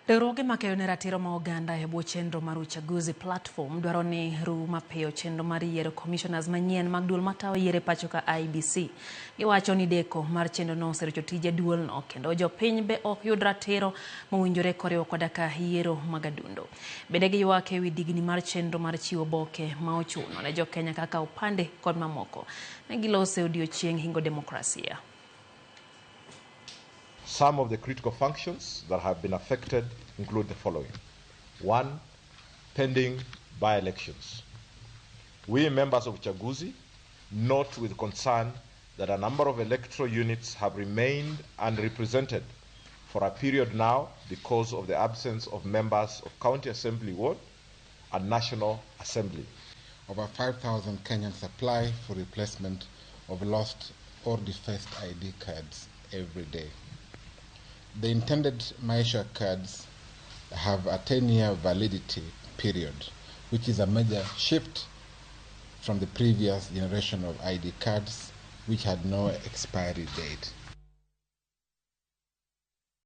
Riwruoge ma kedone ratiro ma oganda e bwo chenro mar uchaguzi platform dwaro ni ruu mapiyo chenro mar yiero komishonas manyien mag duol matayo yiero pacho ka IEBC. Giwacho ni deko mar chenro no oserocho tije duol no kendo jopiny be ok yud ratiro mowinjore koriwo koda ka yiero mag adundo. Bende giywak ewi digni mar chenro mar chiwo oboke ma ochuno ne jokenya kaka opande kod mamoko. Ne gilose odiochieng' hingo demokrasia. Some of the critical functions that have been affected include the following. 1. Pending by-elections. We members of Uchaguzi note with concern that a number of electoral units have remained unrepresented for a period now because of the absence of members of County Assembly Ward and National Assembly. Over 5,000 Kenyans apply for replacement of lost or defaced ID cards every day. The intended maisha cards have a 10-year validity period, which is a major shift from the previous generation of ID cards, which had no expiry date.